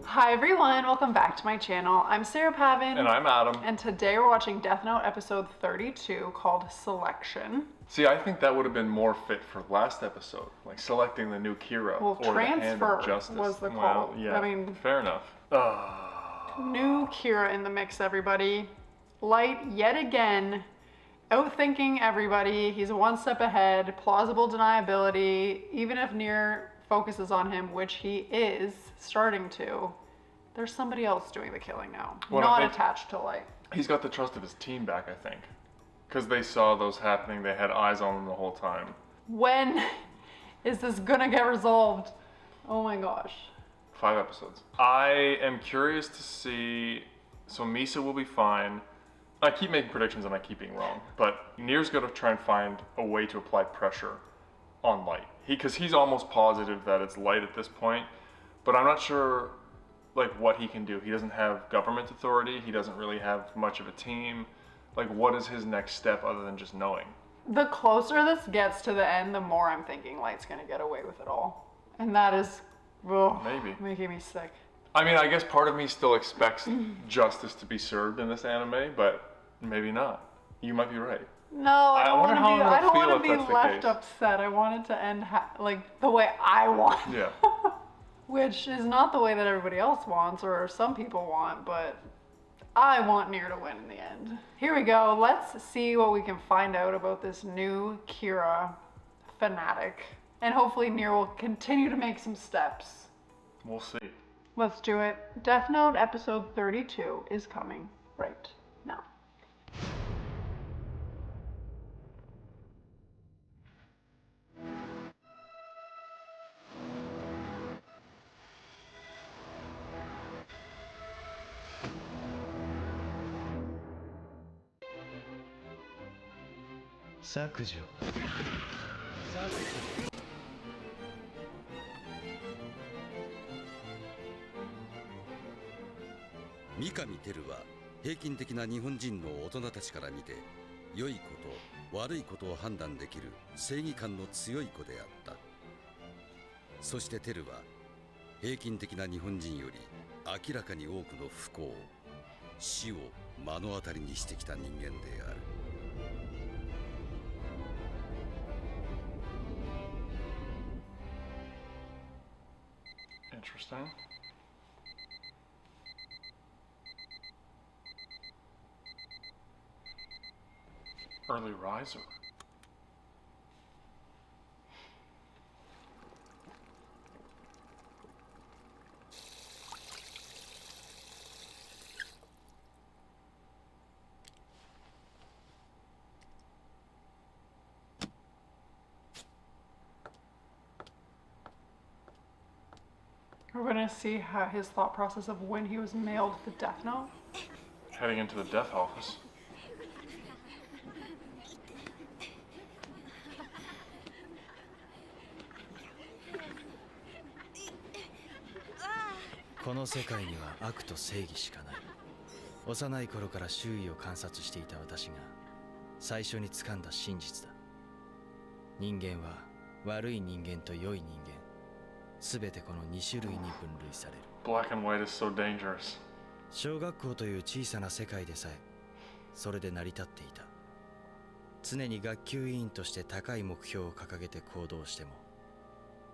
Hi everyone, welcome back to my channel. I'm Sarah Pavan. And I'm Adam. And today we're watching Death Note episode 32 called Selection. See, I think that would have been more fit for last episode, like selecting the new Kira or the Hand of Justice. Was the call. call. Yeah, I mean, fair enough. New Kira in the mix, everybody. Light, yet again, outthinking everybody. He's one step ahead, plausible deniability. Even if Nier focuses on him, which he is starting to, there's somebody else doing the killing now, not attached to Light. He's got the trust of his team back, I think. Because they saw those happening, they had eyes on them the whole time. When is this gonna get resolved? Oh my gosh. 5 episodes. I am curious to see, so Misa will be fine. I keep making predictions and I keep being wrong, but Nier's gonna try and find a way to apply pressure on Light. Because he's almost positive that it's Light at this point, but I'm not sure like what he can do. He doesn't have government authority, he doesn't really have much of a team. Like, what is his next step other than just knowing? The closer this gets to the end, the more I'm thinking Light's gonna get away with it all. And that is maybe making me sick. I mean, I guess part of me still expects justice to be served in this anime, but maybe not. You might be right. No, I don't want to be left case. upset. I want it to end like the way I want. Yeah. Which is not the way that everybody else wants or some people want, but I want Nier to win in the end. Here we go. Let's see what we can find out about this new Kira fanatic. And hopefully Nier will continue to make some steps. We'll see. Let's do it. Death Note episode 32 is coming right now.三上照は平均的な日本人の大人たちから見て良いこと悪いことを判断できる正義感の強い子であった。そして照は平均的な日本人より明らかに多くの不幸死を目の当たりにしてきた人間である。Interesting. Early riser. We're gonna see how his thought process of when he was mailed the Death Note. Heading into the death office. This world has good and evil. 幼い頃から周囲を観察していた私が最初に掴んだ真実だ。人間は悪い人間と良い人間、すべてこの2種類に分類される。Black and white is so dangerous. 小学校という小さな世界でさえそれで成り立っていた。常に学級委員として高い目標を掲げて行動しても、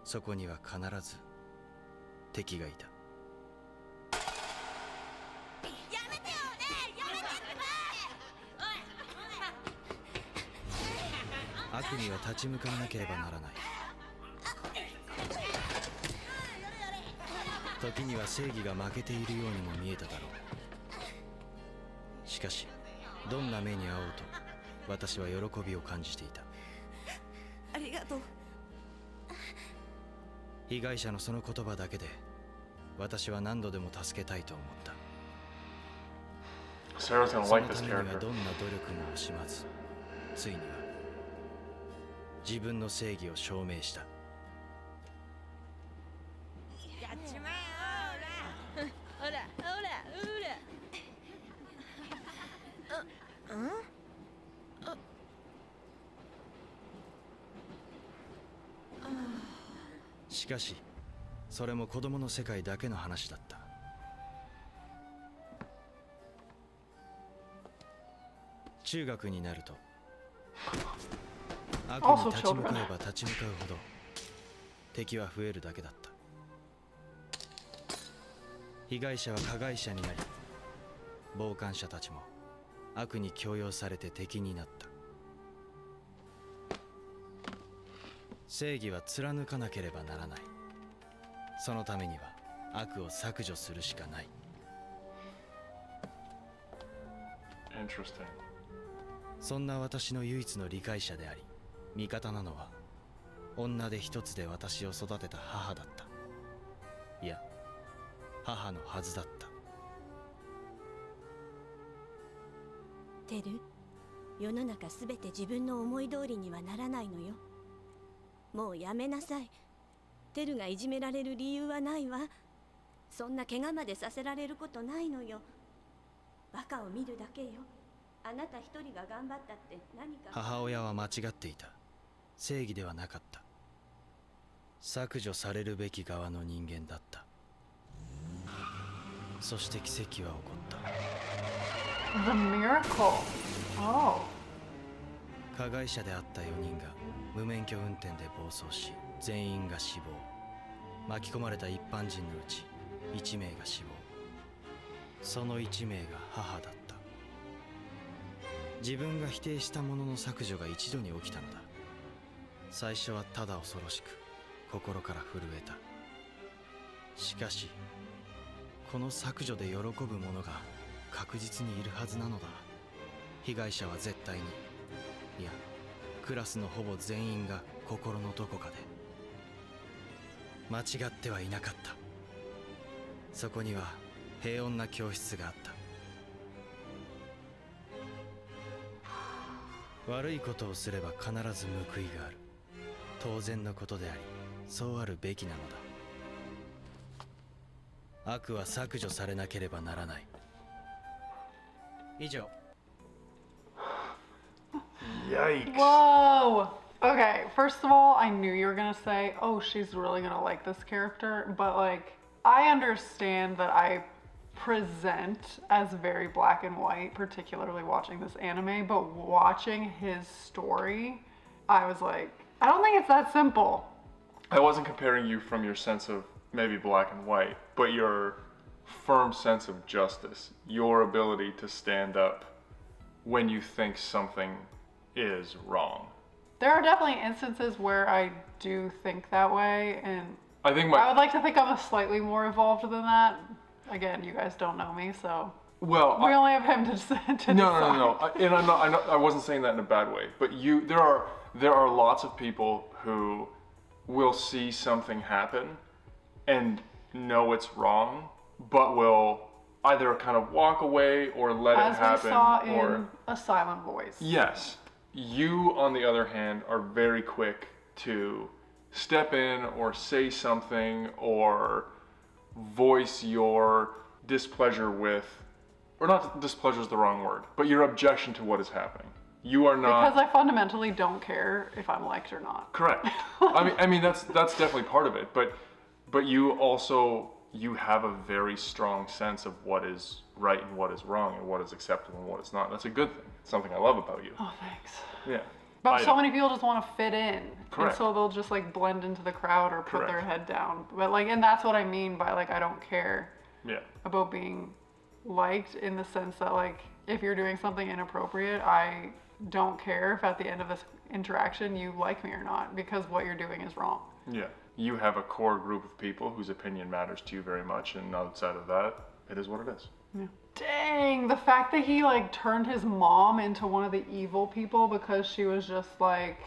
そこには必ず敵がいた。悪には立ち向かわなければならない。時には正義が負けているようにも見えただろう。しかしどんな目に遭おうと私は喜びを感じていた。ありがとう。被害者のその言葉だけで私は何度でも助けたいと思った。 Sarah's gonna その like た this めには character. どんな努力も惜しまず、ついには自分の正義を証明した。やっちまえよ、ほらほらほらほら。しかしそれも子供の世界だけの話だった。中学になると悪に立ち向かえば立ち向かうほど敵は増えるだけだった。被害者は加害者になり、傍観者たちも悪に強要されて敵になった。正義は貫かなければならない。そのためには悪を削除するしかない。Interesting. そんな私の唯一の理解者であり味方なのは、女で一つで私を育てた母だった。いや、母のはずだった。テル、世の中すべて自分の思い通りにはならないのよ。もうやめなさい。テルがいじめられる理由はないわ。そんな怪我までさせられることないのよ。バカを見るだけよ。あなた一人が頑張ったって何か。母親は間違っていた。正義ではなかった。削除されるべき側の人間だった。そして奇跡は起こった。 The miracle. Oh. 加害者であった4人が無免許運転で暴走し、全員が死亡。巻き込まれた一般人のうち1名が死亡。その1名が母だった。自分が否定したものの削除が一度に起きたのだ。最初はただ恐ろしく心から震えた。しかしこの削除で喜ぶ者が確実にいるはずなのだ。被害者は絶対に、いやクラスのほぼ全員が心のどこかで。間違ってはいなかった。そこには平穏な教室があった。悪いことをすれば必ず報いがある。当然のことであり、そうあるべきなのだ。悪は削除されなければならない。以上。 Yikes. Whoa. Okay, first of all, I knew you were gonna say, oh, she's really gonna like this character, but like, I understand that I present as very black and white, particularly watching this anime, but watching his story, I was like, I don't think it's that simple. I wasn't comparing you from your sense of maybe black and white, but your firm sense of justice, your ability to stand up when you think something is wrong. There are definitely instances where I do think that way, and I think I would like to think I'm a slightly more evolved than that. Again, you guys don't know me, so well, we only have him to decide. No. And I wasn't saying that in a bad way. But there are lots of people who will see something happen and know it's wrong, but will either kind of walk away or let As it happen. we saw or in A Silent Voice. yes, you on the other hand are very quick to step in or say something or voice your displeasure with, or not displeasure is the wrong word, but your objection to what is happening. You are not, Because I fundamentally don't care if I'm liked or not. correct. I mean that's definitely part of it, but you also, you have a very strong sense of what is right and what is wrong and what is acceptable and what is not. That's a good thing. It's something I love about you. Oh, thanks. Yeah. But so many people just want to fit in. Correct. And so they'll just like blend into the crowd or put their Correct. head down. But like, and that's what I mean by like, I don't care Yeah. about being liked, in the sense that like, if you're doing something inappropriate, I don't care if at the end of this interaction you like me or not, because what you're doing is wrong. Yeah. You have a core group of people whose opinion matters to you very much, and outside of that, it is what it is. Yeah. Dang, the fact that he like turned his mom into one of the evil people because she was just like,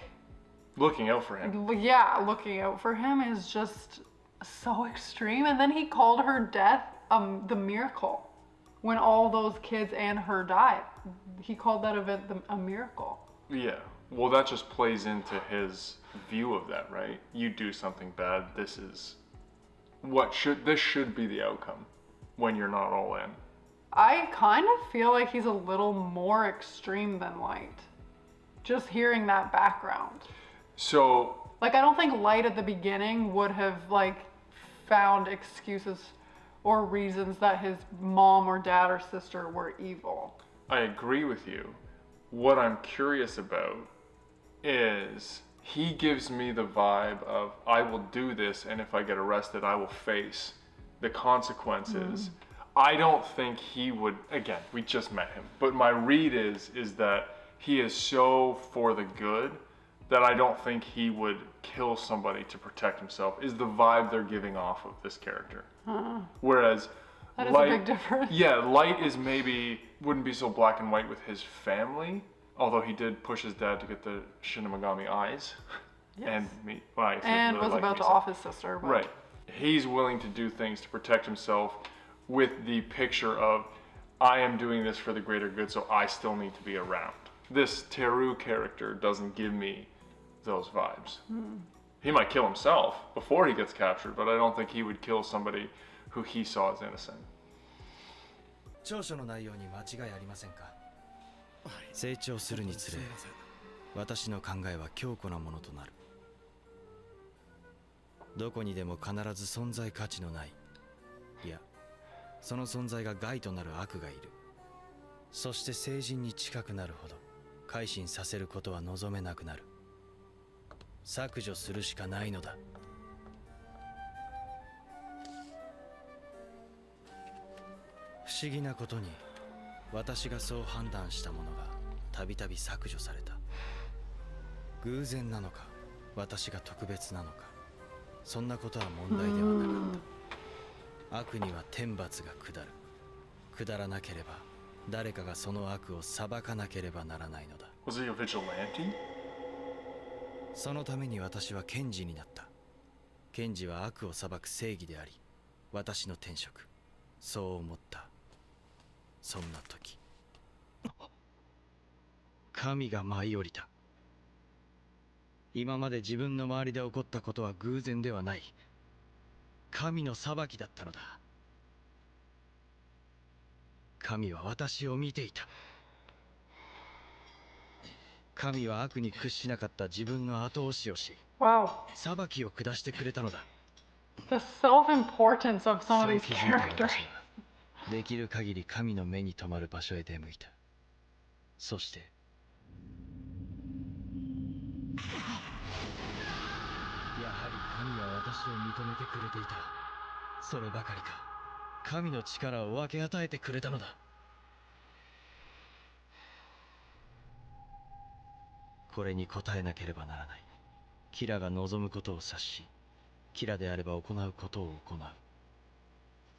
Looking out for him. yeah, looking out for him is just so extreme. And then he called her death the miracle. When all those kids and her died, he called that event a miracle. Yeah. Well, that just plays into his view of that, right? You do something bad, this should be the outcome when you're not all in. I kind of feel like he's a little more extreme than Light. Just hearing that background. So Like, I don't think Light at the beginning would have, like, found excuses or reasons that his mom or dad or sister were evil. I agree with you. What I'm curious about is he gives me the vibe of I will do this, and if I get arrested, I will face the consequences. I don't think he would, again, we just met him, but my read is that he is so for the good that I don't think he would kill somebody to protect himself, is the vibe they're giving off of this character. Whereas That is Light, a big difference. yeah, Light is maybe, wouldn't be so black and white with his family, although he did push his dad to get the Shinigami eyes. Yes. And me, well, I And really was like about to Misa. off his sister. But Right. He's willing to do things to protect himself with the picture of, I am doing this for the greater good, so I still need to be around. This Teru character doesn't give me those vibes. He might kill himself before he gets captured, but I don't think he would kill somebody who he saw as innocent. 調書の内容に間違いありませんか。成長するにつれ私の考えは強固なものとなる。どこにでも必ず存在価値のない、いやその存在が害となる悪がいる。そして成人に近くなるほど改心させることは望めなくなる。削除するしかないのだ。不思議なことに私がそう判断したものがたびたび削除された。偶然なのか私が特別なのか、そんなことは問題ではなかった。悪には天罰が下る。下らなければ誰かがその悪を裁かなければならないのだ。Was he a vigilante? そのために私は検事になった。検事は悪を裁く正義であり、私の天職。そう思った。そんな時、神が舞い降りた。今まで自分の周りで起こったことは偶然ではない。神の裁きだったのだ。神は私を見ていた。神は悪に屈しなかった自分の後押しをし、wow, 裁きを下してくれたのだ。 the self-importance of some そ of う these 気づいた characters. 私はできる限り神の目に留まる場所へ出向いた。そしてやはり神は私を認めてくれていた。そればかりか、神の力を分け与えてくれたのだ。これに応えなければならない。キラが望むことを察し、キラであれば行うことを行う。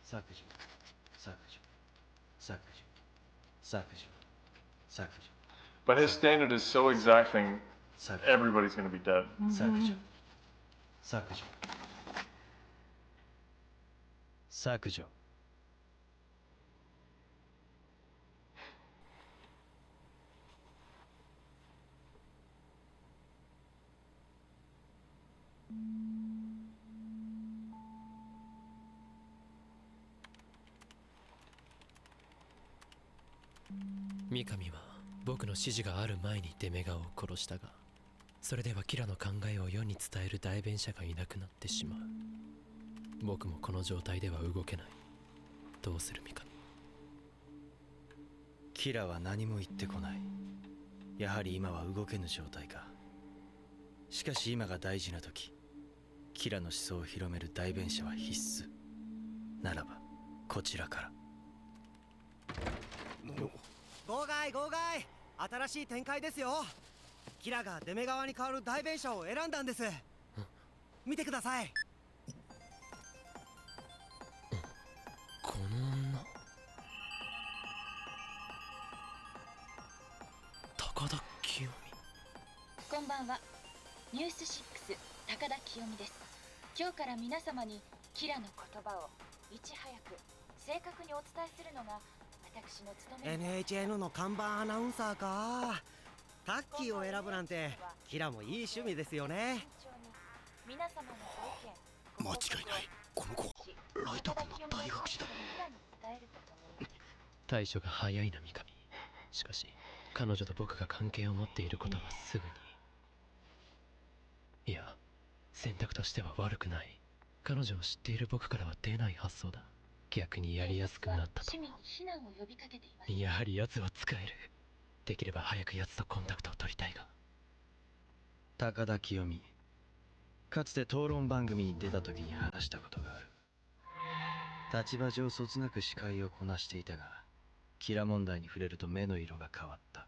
削除、削除、削除、削除、削除。 But his standard is so exacting, 削除、 everybody's gonna be dead. 削除、削除、削除。三上は僕の指示がある前にデメガを殺したが、それではキラの考えを世に伝える代弁者がいなくなってしまう。僕もこの状態では動けない。どうする三上。キラは何も言ってこない。やはり今は動けぬ状態か。しかし今が大事な時、キラの思想を広める代弁者は必須。ならばこちらから。号外号外、新しい展開ですよ。キラがデメ側に代わる代弁者を選んだんです。見てください。この女、高田清美。こんばんは。ニュース6高田清美です。今日から皆様にキラの言葉をいち早く正確にお伝えするのが私の務め。 NHN の看板アナウンサーか。タッキーを選ぶなんてキラもいい趣味ですよね。皆様のご意見、間違いない。この子はライト君の大学時代。対処が早いな三上。しかし彼女と僕が関係を持っていることはすぐに、いや選択としては悪くない。彼女を知っている僕からは出ない発想だ。逆にやりやすくなったと。市民に避難を呼びかけています。やはり奴は使える。できれば早く奴とコンタクトを取りたいが。高田清美、かつて討論番組に出た時に話したことがある。立場上そつなく司会をこなしていたが、キラ問題に触れると目の色が変わった。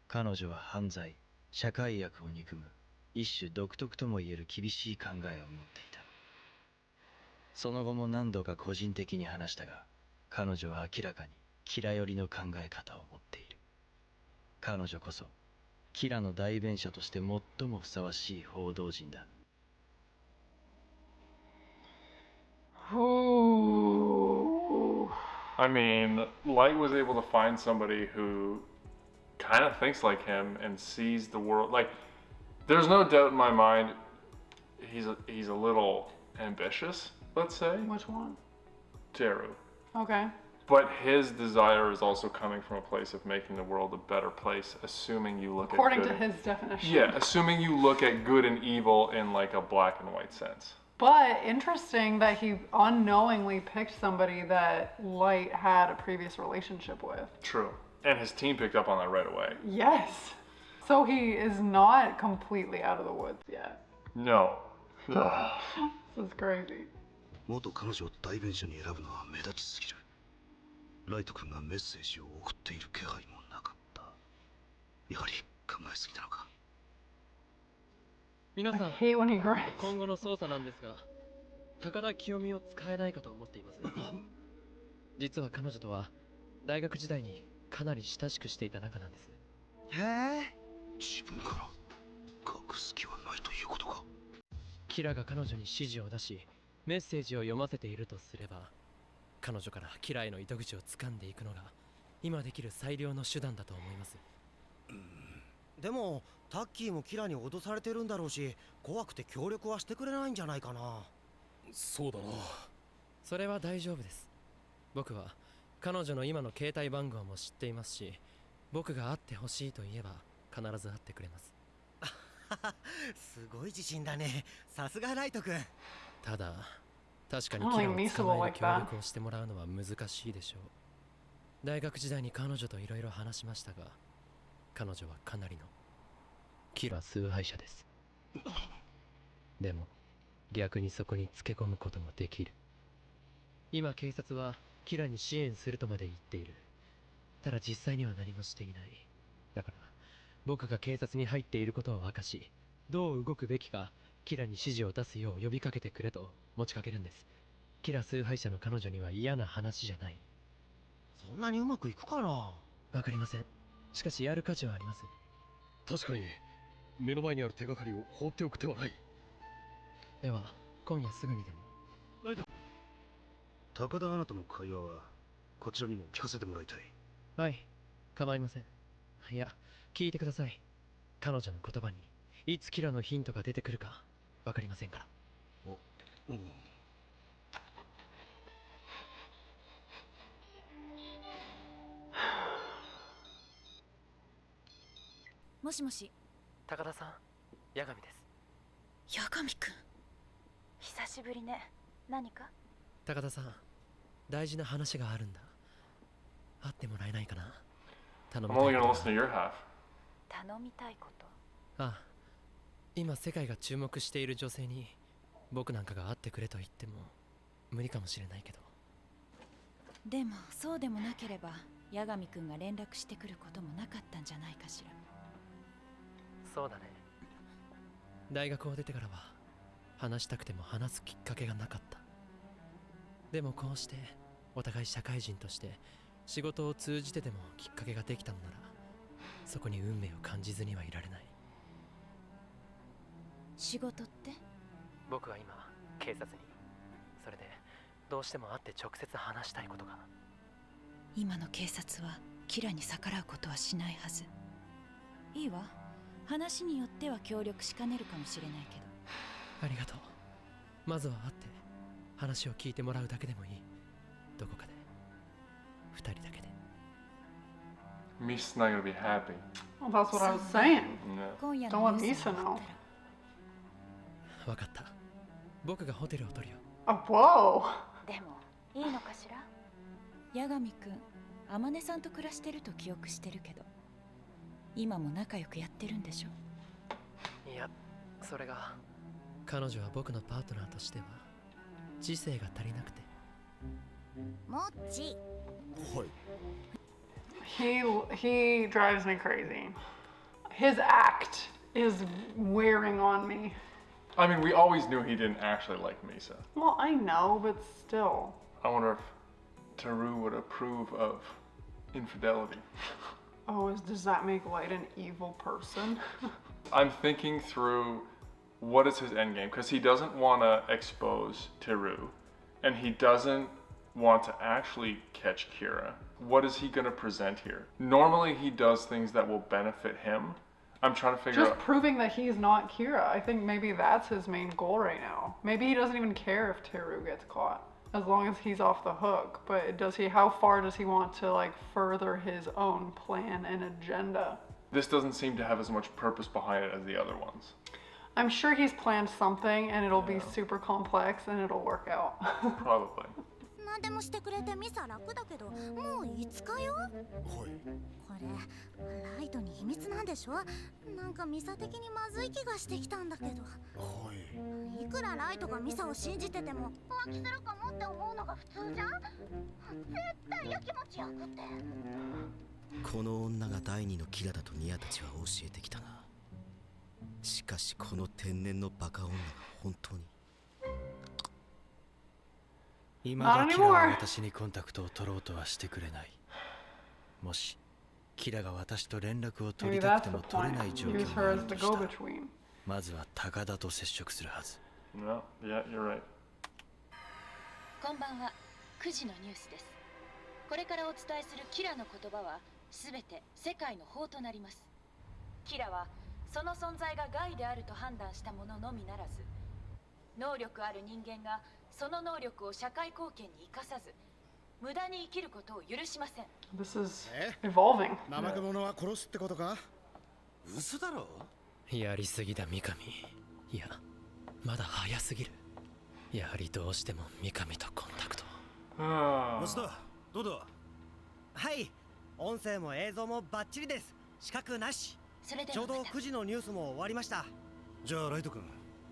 彼女は犯罪、社会悪を憎む一種独特ともいえる厳しい考えを持っていた。その後も何度か個人的に話したが、彼女は明らかにキラ寄りの考え方を持っている。彼女こそキラの代弁者として最もふさわしい報道陣だ。Ooh. I mean, Light was able to find somebody who kind of thinks like him and sees the world. Like, there's no doubt in my mind he's a little ambitious, let's say. Which one? Teru. Okay. But his desire is also coming from a place of making the world a better place, assuming you look According at to good. his definition. Yeah, assuming you look at good and evil in like a black and white sense. But interesting that he unknowingly picked somebody that Light had a previous relationship with. True. And his team picked up on that right away. Yes. So he is not completely out of the woods yet. No. This is crazy. 元彼女を代弁者に選ぶのは目立ちすぎる。ライト君がメッセージを送っている気配もなかった。やはり考えすぎたのか。皆 I さん、 hate when he cries. 今後の捜査なんですが、高田清美を使えないかと思っています。実は彼女とは大学時代にかなり親しくしていた仲なんです。へえ。自分から隠す気はないということか。キラが彼女に指示を出し、メッセージを読ませているとすれば、彼女からキラへの糸口を掴んでいくのが今できる最良の手段だと思います。でもタッキーもキラに脅されてるんだろうし、怖くて協力はしてくれないんじゃないかな。そうだな。それは大丈夫です。僕は彼女の今の携帯番号も知っていますし、僕が会ってほしいと言えば必ず会ってくれます。すごい自信だね。さすがライト君。ただ確かにキラを捕まえる協力をしてもらうのは難しいでしょう。大学時代に彼女といろいろ話しましたが、彼女はかなりのキラ崇拝者です。でも逆にそこにつけ込むこともできる。今警察はキラに支援するとまで言っている。ただ実際には何もしていない。だから僕が警察に入っていることを明かし、どう動くべきかキラに指示を出すよう呼びかけてくれと持ちかけるんです。キラ崇拝者の彼女には嫌な話じゃない。そんなにうまくいくかな。わかりません。しかしやる価値はあります。確かに目の前にある手がかりを放っておく手はない。では今夜すぐにでも。高田アナとの会話はこちらにも聞かせてもらいたい。はい、構いません。いや、聞いてください。彼女の言葉にいつキラのヒントが出てくるかわかりませんから。もしもし。高田さん、八神です。八神くん。久しぶりね。何か？高田さん、大事な話があるんだ。会ってもらえないかな。頼 I'm みた only い gonna こと listen to your half. 頼みたいこと？ああ、今世界が注目している女性に僕なんかが会ってくれと言っても無理かもしれないけど。でもそうでもなければ八神くんが連絡してくることもなかったんじゃないかしら。そうだね。大学を出てからは話したくても話すきっかけがなかった。でもこうしてお互い社会人として仕事を通じてでもきっかけができたのなら、そこに運命を感じずにはいられない。仕事って？僕は今警察に。それでどうしても会って直接話したいことが。今の警察はキラに逆らうことはしないはず。いいわ。話によっては協力しかねるかもしれないけど。ありがとう。まずは会って話を聞いてもらうだけでもいい。どこかで二人だけで。 Misa's not gonna be happy. Well, that's what I was saying. No. 今夜 Don't の let ニュース Misa が終わ know. ったらわかった。僕がホテルを取るよ。Oh, whoa. でもいいのかしら。八神くん、天音さんと暮らしてると記憶してるけど、今も仲良くやってるんでしょ。いや、それが彼女は僕のパートナーとしては知性が足りなくて。もっち。はい。He drives me crazy. His act is wearing on me. I mean, we always knew he didn't actually like Misa. Well, I know, but still. I wonder if Teru would approve of infidelity. Oh, does that make Light an evil person? I'm thinking through what is his endgame, because he doesn't want to expose Teru, and he doesn't want to actually catch Kira. What is he going to present here? Normally he does things that will benefit him. I'm trying to figure Just out. proving that he's not Kira. I think maybe that's his main goal right now. Maybe he doesn't even care if Teru gets caught, as long as he's off the hook. But does he? How far does he want to like further his own plan and agenda? This doesn't seem to have as much purpose behind it as the other ones. I'm sure he's planned something, and it'll be super complex, and it'll work out. Probably. 何でもしてくれてミサ楽だけど、もう5日よ。これライトに秘密なんでしょ。なんかミサ的にまずい気がしてきたんだけど。いくらライトがミサを信じてても浮気するかもって思うのが普通じゃん。絶対やきもち焼くって。この女が第二のキラだとニアたちは教えてきたが、しかしこの天然のバカ女が本当に。今だキラは私にコンタクトを取ろうとはしてくれない。もしキラが私と連絡を取りたくても取れない状況になるとしたら、まずは高田と接触するはず。No, yeah, you're right. こんばんは。9時のニュースです。これからお伝えするキラの言葉はすべて世界の法となります。キラはその存在が害であると判断したもののみならず、能力ある人間がその能力を社会貢献に生かさず、無駄に生きることを許しません。This is evolving. 怠け者は殺すってことか？嘘だろ？やりすぎだ三上。いや、まだ早すぎる。やはりどうしても三上とコンタクト。松田、どうだ？はい、音声も映像もバッチリです。資格なし。ちょうど9時のニュースも終わりました。じゃあライト君、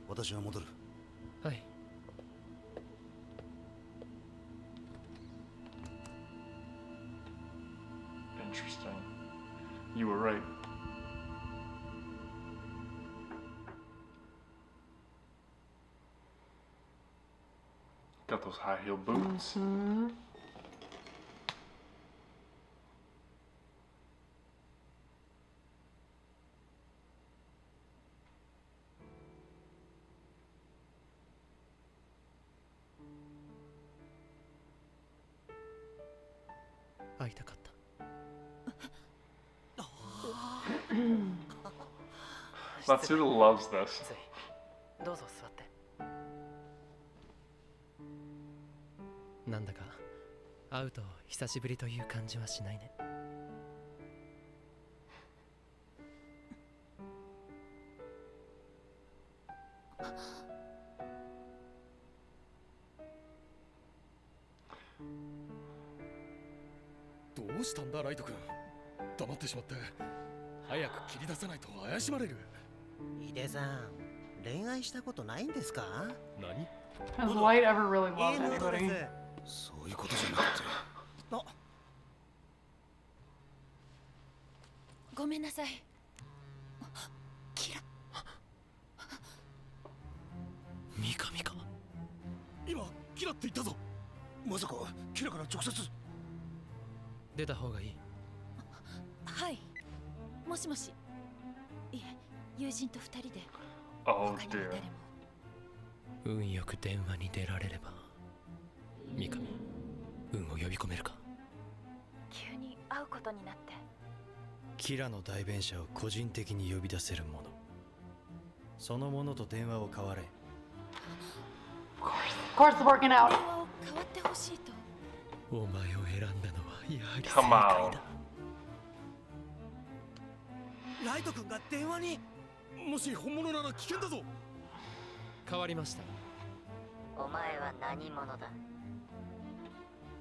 私は戻る。はい。Interesting. You were right. Got those high heel boots. Mm-hmm. Matsuda loves this. どうぞ座って。なんだか会うと久しぶりという感じはしないね。どうしたんだライト君。黙ってしまって。早く切り出さないと怪しまれる。井出さん、恋愛したことないんですか？何？ Has Light ever really loved anybody? そういうことじゃなくて。ごめんなさい。キラ。三上か。今キラって言ったぞ。まさかキラから直接。出た方がいい。はい。もしもし。いえ、友人と2人で。 Oh dear. 運よく電話に出られれば。三上、運を呼び込めるか。急に会うことになって。キラの代弁者を個人的に呼び出せるもの、そのものと電話を交われ。Of course, it's working out. 電話を変わってほしいと。お前を選んだのはやはり正 Come 解 on. だ。ライト君が電話に。もし本物なら危険だぞ。変わりました。お前は何者だ。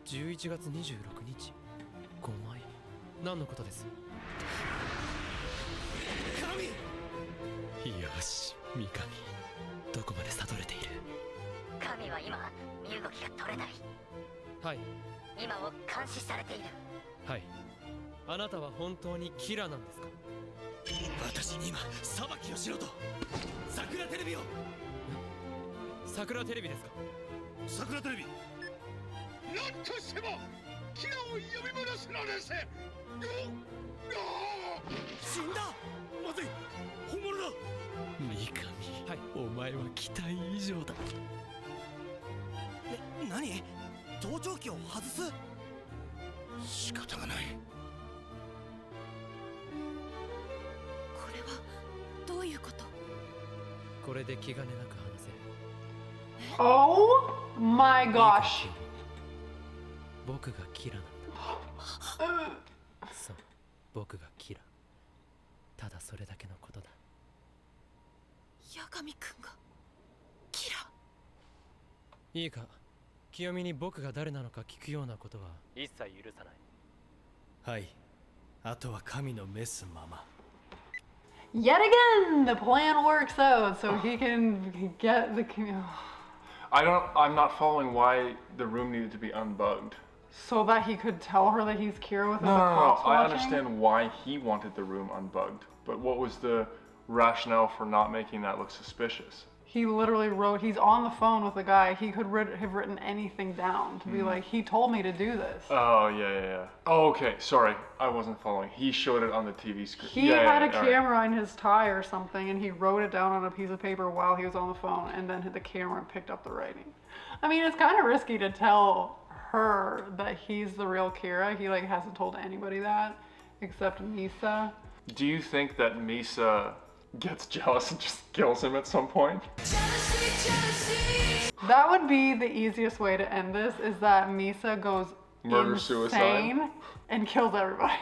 11月26日5枚。何のことです？神。よし、三上、どこまで悟れている？神は今身動きが取れない。はい。今を監視されている。はい。あなたは本当にキラなんですか？私に今裁きをしろと。桜テレビを。桜テレビですか？桜テレビ。なんとしてもキラを呼び戻すのです。死んだ。まずい、本物だ。三上、はい、お前は期待以上だ。何？盗聴器を外す？仕方がない。これはどういうこと？これで気兼ねなく話せる。Oh my gosh. 僕がキラなんだ。そう、僕がキラ。ただそれだけのことだ。八神くんがキラ。いいか、清美に僕が誰なのか聞くようなことは一切許さない。はい。あとは神の召すまま。Yet again, the plan works out so he can get the. I'm not following why the room needed to be unbugged. So that he could tell her that he's Kira without No, the cops I watching? understand why he wanted the room unbugged, but what was the rationale for not making that look suspicious? He literally wrote, he's on the phone with the guy. He could have written anything down to be like, he told me to do this. Oh, yeah. Oh, okay, sorry. I wasn't following. He showed it on the TV screen. He had a camera in his tie or something, and he wrote it down on a piece of paper while he was on the phone, and then the camera picked up the writing. I mean, it's kind of risky to tell her that he's the real Kira. He hasn't told anybody that except Misa. Do you think that Misa gets jealous and just kills him at some point? That would be the easiest way to end this, is that Misa goes insane and kills everybody.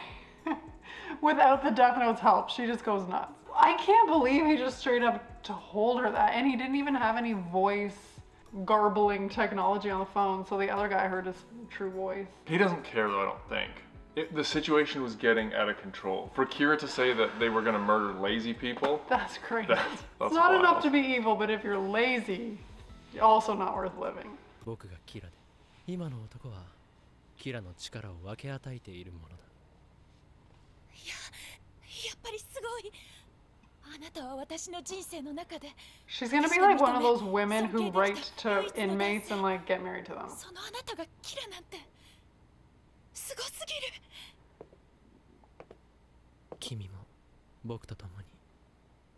Without the Death Note's help, she just goes nuts. I can't believe he just straight up told her that, and he didn't even have any voice garbling technology on the phone, so the other guy heard his true voice. He doesn't care though, I don't think. The situation was getting out of control. For Kira to say that they were going to murder lazy people... That's crazy. That's it's not wild. enough to be evil, but if you're lazy, you're also not worth living. 僕がキラで、今の男はキラの力を分け与えているものだ。やっぱりすごい。あなたは私の人生の中で。She's gonna be like one of those women who write to inmates and get married to them. そのあなたがキラなんてすごすぎる。君も僕と共に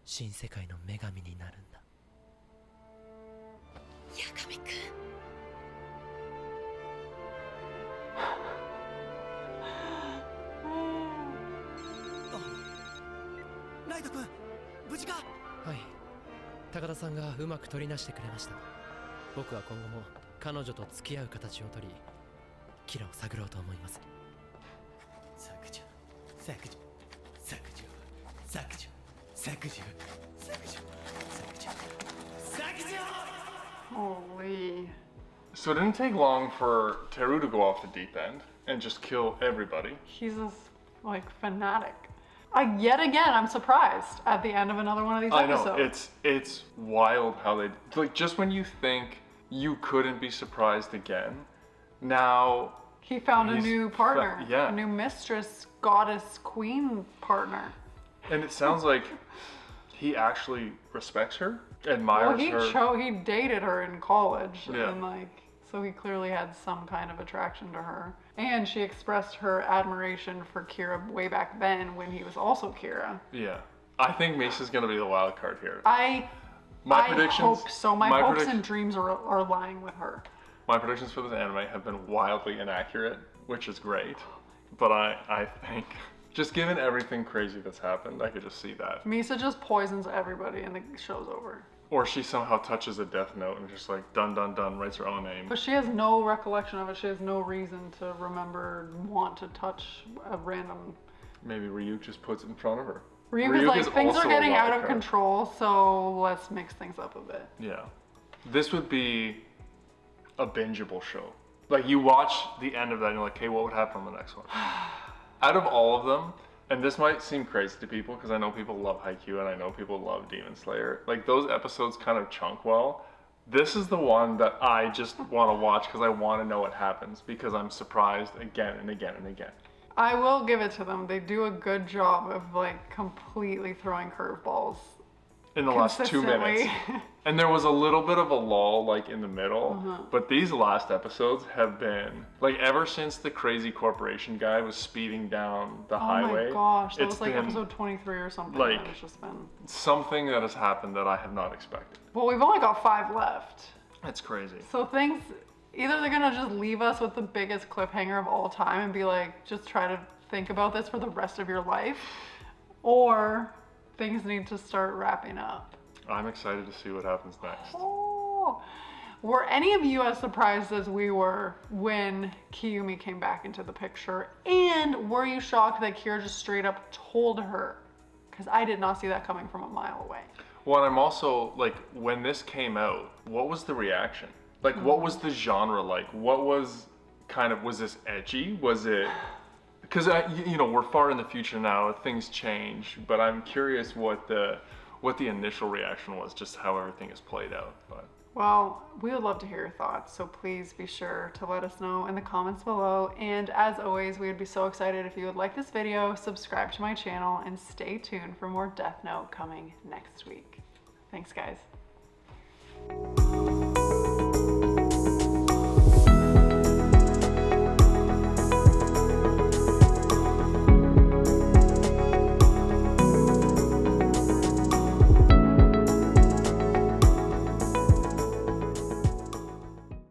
新世界の女神になるんだ。八神くん。ライトくん、無事か？はい。高田さんがうまく取りなしてくれました。僕は今後も彼女と付き合う形をとり、キラを探ろうと思います。削除、削除、削除、削除、削除、削除、削除。Holy. So it didn't take long for Teru to go off the deep end and just kill everybody. He's a fanatic. Yet again, I'm surprised at the end of another one of these episodes. I know, it's wild how they just when you think you couldn't be surprised again, now he found a new partner, yeah, a new mistress, goddess, queen partner. And it sounds like he actually respects her, admires her. He dated her in college, yeah. And so he clearly had some kind of attraction to her. And she expressed her admiration for Kira way back then when he was also Kira. Yeah. I think Misa's gonna be the wild card here. I hope so. My hopes and dreams are lying with her. My predictions for this anime have been wildly inaccurate, which is great. But I think, just given everything crazy that's happened, I could just see that. Misa just poisons everybody and the show's over. Or she somehow touches a death note and just dun dun dun, writes her own name. But she has no recollection of it. She has no reason to remember, want to touch a random... Maybe Ryuk just puts it in front of her. Ryuka's like, things are also a getting out wild of card. control, so let's mix things up a bit. Yeah. This would be a bingeable show. Like, you watch the end of that and you're like, okay, what would happen on the next one? Out of all of them, and this might seem crazy to people because I know people love Haikyuu and I know people love Demon Slayer. Like, those episodes kind of chunk well. This is the one that I just want to watch because I want to know what happens because I'm surprised again and again and again. I will give it to them. They do a good job of like completely throwing curveballs In the last 2 minutes. And there was a little bit of a lull like in the middle, but these last episodes have been like ever since the crazy corporation guy was speeding down the highway. Oh my gosh, that it's was like been episode 23 or something. like It's just been something that has happened that I have not expected. well, we've only got 5 left. That's crazy. So things either they're gonna just leave us with the biggest cliffhanger of all time and be like, just try to think about this for the rest of your life, or things need to start wrapping up. I'm excited to see what happens next. Oh, were any of you as surprised as we were when Kiyumi came back into the picture? And were you shocked that Kira just straight up told her? Because I did not see that coming from a mile away. Well, I'm also like, when this came out, what was the reaction? Like, what was the genre like? What was was this edgy? Was it, because you know, we're far in the future now, things change, but I'm curious what the initial reaction was, just how everything is played out. But Well, we would love to hear your thoughts, so please be sure to let us know in the comments below. And as always, we would be so excited if you would like this video, subscribe to my channel, and stay tuned for more Death Note coming next week. Thanks, guys.